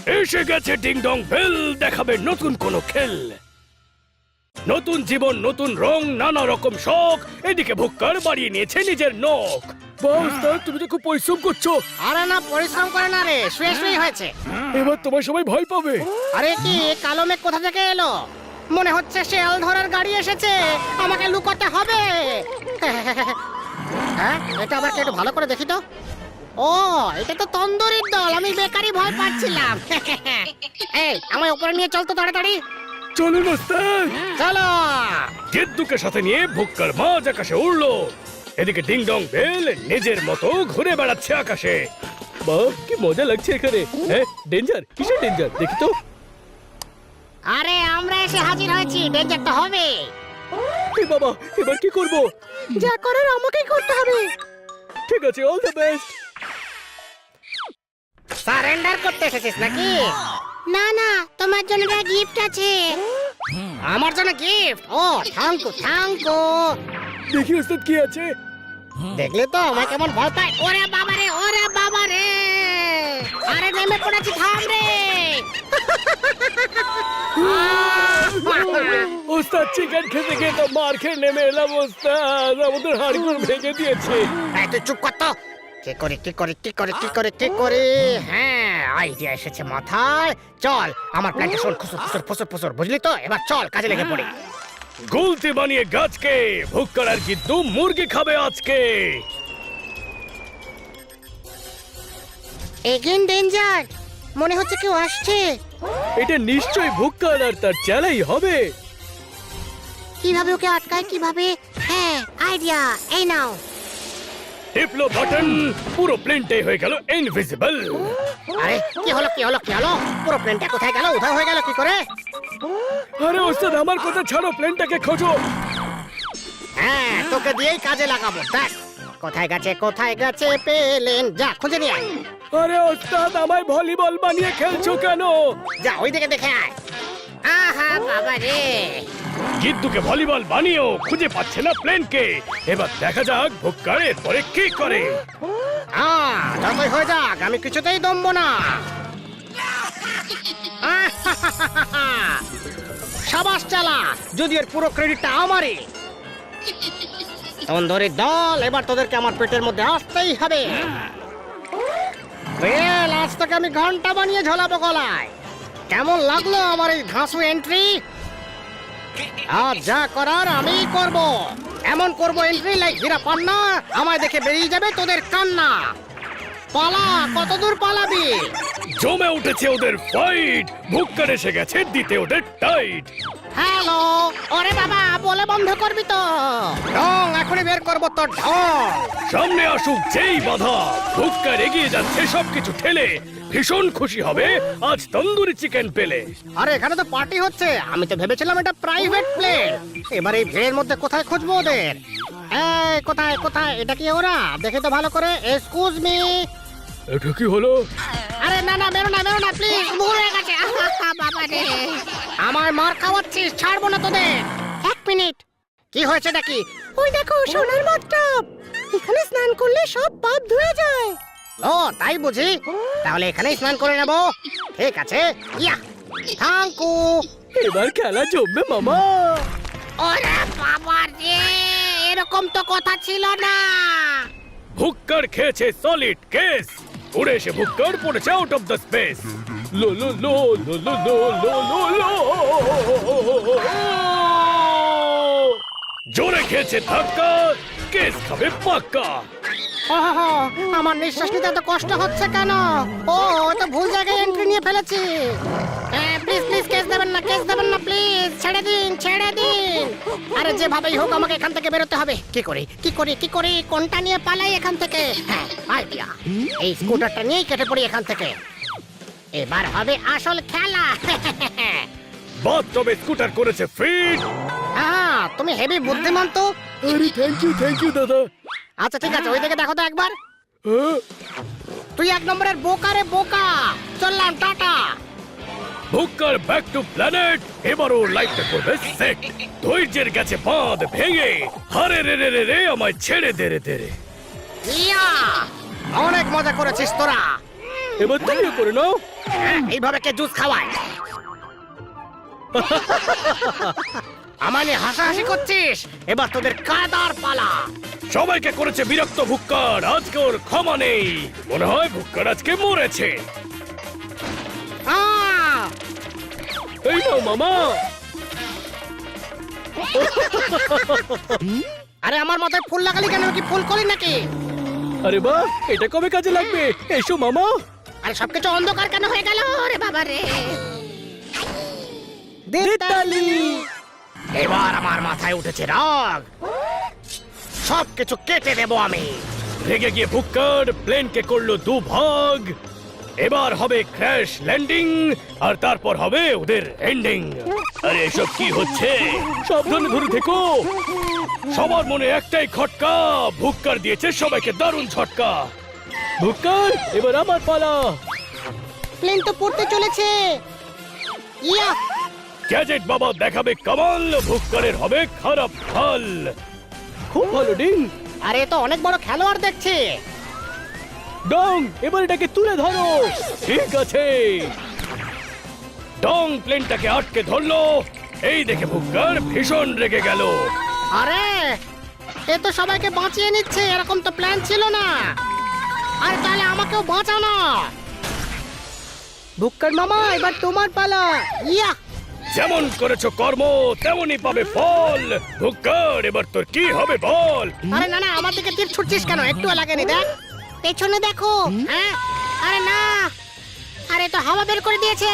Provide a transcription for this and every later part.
এসে গেছে ding dong bell, দেখাবে নতুন কোন খেল। নতুন জীবন, নতুন রং, নানা রকম শখ। এদিকে ভুক্কার বাড়িয়ে নিয়েছে নিজের নখ। বাহ, তুমি তো খুব পরিশ্রম করছো। আরে না, পরিশ্রম করে না রে, শুয়ে শুয়ে হয়েছে। এবার তোমার সবাই ভয় পাবে। আরে কি কালো মেঘ কোথা থেকে এলো? মনে হচ্ছে শেয়াল ধরার গাড়ি এসেছে, আমাকে লুকাতে হবে। হ্যাঁ, এটা আবার একটু ভালো করে দেখি তো। ও, এটা তো তন্দুরির দল, আমি বেকারই ভয় পাচ্ছিলাম। এই, আমায় উপরে নিয়ে চল তো তাড়াতাড়ি। চলুন ওস্তাদ। চলো। গেদ্দুকে সাথে নিয়ে ভুক্কার মাঝ আকাশে উড়লো। এদিকে ডিং ডং বেল নিজের মতো ঘুরে বেড়াচ্ছে আকাশে। বাহ, কি মজা লাগছে এখানে। হ্যাঁ, ডেঞ্জার? কিসের ডেঞ্জার দেখি তো। আরে আমরা এসে হাজির হয়েছি, ডেঞ্জার তো হবে। এ বাবা, এবার কি করব? যা করার আমাকেই করতে হবে। ঠিক আছে, অল দ্য বেস্ট। সারেন্ডার করতে এসেছিস নাকি? না না, তোমার জন্য একটা গিফট আছে। আমার জন্য গিফট? ও, থ্যাংক ইউ, থ্যাংক ইউ। দেখি ওস্তাদ কি আছে। দেখলে তো আমার কেমন ভয় পায়। ওরে বাবা রে, ওরে বাবা রে, আরে নেমে পড়েছি, থাম রে। ওস্তাদ, চিকেন খেতে খেয়ে তো মার খেয়ে নেমে এলাম ওস্তাদ। আমাদের হাড়গোড় ভেঙে দিয়েছে। এই তুই চুপ কর তো। কি করে কি করে কি করে কি করে কি করে? হ্যাঁ, আইডিয়া এসেছে মাথায়। চল, আমার প্ল্যানটা শোন, খুসুর খুসুর ফুসুর ফুসুর, বুঝলি তো? এবার চল, কাজে লেগে পড়ি। গুলতি বানিয়ে গাছকে ভুক্কার আর গিদ্দু মুরগি খাবে আজকে। এগেইন ডেঞ্জার, মনে হচ্ছে কেউ আসছে। এটা নিশ্চয়ই ভুক্কার আর তার চেলাই হবে। কিভাবে ওকে আটকায়, কিভাবে? হ্যাঁ, আইডিয়া, এই নাও। টিপলো বাটন, পুরো প্লেনটাই হয়ে গেল ইনভিজিবল। আরে কি হলো কি হলো কি হলো? পুরো প্লেনটা কোথায় গেল, উধাও হয়ে গেল কি করে? আরে ওস্তাদ, আমার কথা ছাড়ো, প্লেনটাকে খোঁজো। হ্যাঁ, তোকে দিয়েই কাজে লাগাবো। দেখ কোথায় গেছে পেলেন, যা খুঁজে নিয়ে আয়। আরে ওস্তাদ, আমায় ভলিবল বানিয়ে খেলছো কেন? যা ওইদিকে দেখে আয়। আহা বাবা রে, গিদ্দুকে ভলিবল বানিয়েও খুঁজে পাচ্ছে না প্লেনকে। এবার দেখা যাক ভুক্কার এরপরে কি করে। যতই হয়ে যাক, আমি কিছুতেই দমবো না। সাবাস চালা, যদি এর পুরো ক্রেডিটটা আমারই। তন্দুরির দল, এবার তোদেরকে আমার পেটের মধ্যে আসতেই হবে। বেল, আজ থেকে আমি ঘন্টা বানিয়ে ঝোলাবো গলায়। কেমন লাগলো আমার এই ঘাসু এন্ট্রি? আজ যা করার আমিই করব। এমন করব এন্ট্রি লাইক হীরা পান্না, আমায় দেখে বেরিয়ে যাবে তোদের কান্না। পালা, কতদূর পালাবি? জমে উঠেছে ওদের ফাইট। ভুক্কার এসে গেছে দিতে ওদের টাইট। হ্যালো, ওরে বাবা, বলে বন্ধ করবি তো? ঢং এখনই বের করবো তোর ঢং। সামনে আসুক যেই বাধা, ভুক্কার এগিয়ে যাচ্ছে সবকিছু ঠেলে। ভীষণ খুশি হবে আজ তন্দুরি চিকেন পেলে। আরে এখানে তো পার্টি হচ্ছে, আমি তো ভেবেছিলাম এটা প্রাইভেট প্লেন। এবার এই ভিড়ের মধ্যে কোথায় খুঁজবো ওদের? এই কোথায় কোথায়, এটা কি ওরা? দেখে তো ভালো করে। Excuse me. এটা কি হলো? আরে না না, বেরো না প্লিজ, ভুল হয়ে গেছে। বাবা রে, আমায় মার খাওয়াচ্ছিস, ছাড়বো না তোদের। এক মিনিট, কি হয়েছে নাকি? ওই দেখো, সোনার বাথটাব। এখানে স্নান করলে সব পাপ ধুয়ে যায়। ও তাই বুঝি, তাহলে এখানেই স্নান করে নেব। ঠিক আছে, ইয়া, থ্যাংক ইউ। এবার খেলা জমবে মামা। ওরে বাবা রে, এরকম তো কথা ছিল না। ভুক্কার খেয়েছে সলিড কেস। উড়ে এসে ভুক্কার পড়েছে আউট অফ দ্য স্পেস। লো লো লো লো লো লো লো লো লো। জোরে খেয়েছে ধাক্কা, কেস খাবে পাক্কা। আমার নিঃশ্বাস নিতে এত কষ্ট হচ্ছে কেন? ও তো ভুল জায়গায় এন্ট্রি নিয়ে ফেলেছি। প্লিজ প্লিজ, কেস দেবেন না প্লিজ, ছেড়ে দিন। আরে যেভাবেই হোক আমাকে এখান থেকে বেরোতে হবে। কি করি, কোনটা নিয়ে পালাই এখান থেকে? হ্যাঁ, আইডিয়া, এই স্কুটারটা নিয়েই কেটে পড়ি এখান থেকে। এবার হবে আসল খেলা। বাথটবে স্কুটার করেছে ফিট। হ্যাঁ, তুমি হেভি বুদ্ধিমান তো। আরে থ্যাংক ইউ দাদা। আচ্ছা ঠিক আছে, ওই দিকে দেখো তো একবার। হ্যাঁ? তুই এক নম্বরের বোকা রে বোকা। চললাম, টাটা। ভুক্কার ব্যাক টু প্ল্যানেট। এবারও লাইফটা করবে সেট। ধৈর্যের গেছে বাঁধ ভেঙে। হারে রে রে রে রে, আমায় ছেড়ে দে রে দে রে। ইয়া, অনেক মজা করেছিস তোরা। এবার তুমি করে নাও। এইভাবে কে জুস খাওয়ায়? আমার নিয়ে হাসাহাসি করছিস? এবার তোদের কাদার পালা। সবাইকে করেছে বিরক্ত ভুক্কার, আজকে ওর ক্ষমা নেই। মনে হয় ভুক্কার আজকে মরেছে। আহ! এই নাও মামা। আরে আমার মাথায় ফুল লাগালি কেন? কি ফুল করি নাকি? আরে বাহ, এটা কবে কাজে লাগবে? এসো মামা। আরে সবকিছু অন্ধকার কেন হয়ে গেল রে বাবা রে? দেতালি। এবার আমার মাথায় উঠেছে রাগ, সবকিছু কেটে দেবো আমি। রেগে গিয়ে ভুক্কার প্লেনকে করলো দুভাগ। এবার হবে ক্র্যাশ ল্যান্ডিং, আর তারপর হবে ওদের এন্ডিং। আরে এসব কি হচ্ছে? সাবধানে ধরে থেকো। সবার মনে একটাই খটকা, ভুক্কার দিয়েছে সবাইকে দারুণ ঝটকা। ভুক্কার, এবার আমার পালা। প্লেন তো পড়তে চলেছে। ইয়া! গ্যাজেট বাবা দেখাবে কামাল, ভুক্কারের হবে খারাপ হাল। খুব ভালো ডিং। আরে এ তো অনেক বড় খেলোয়াড় দেখছি। ডং, এবার এটাকে তুলে ধরো। ঠিক আছে। ডং প্লেনটাকে আটকে ধরলো। এই দেখে ভুক্কার ভীষণ রেগে গেল। আরে এ তো সবাইকে বাঁচিয়ে নিচ্ছে, এরকম তো প্ল্যান ছিল না। আর তাহলে আমাকেও বাঁচানো। ভুক্কার মামা, এবার তোমার পালা। ইয়া! যেমন করেছো কর্ম তেমনই পাবে ফল। ভুক্কার, এবার তোর কি হবে বল। আরে না না, আমার দিকে তীর ছুটছিস কেন? একটু লাগেনি, দেখ পেছনে দেখো। হ্যাঁ, আরে না, আরে তো হাওয়া বের করে দিয়েছে।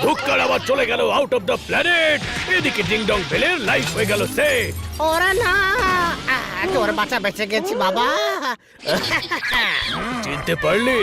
ভুক্কার আবার চলে গেল আউট অফ দ্য প্ল্যানেট। এদিকে ডিং ডং বেলের লাইফ হয়ে গেল সেট। ওরা না, তোর বাচ্চা বেঁচে গেছি বাবা। চিনতে পারলি?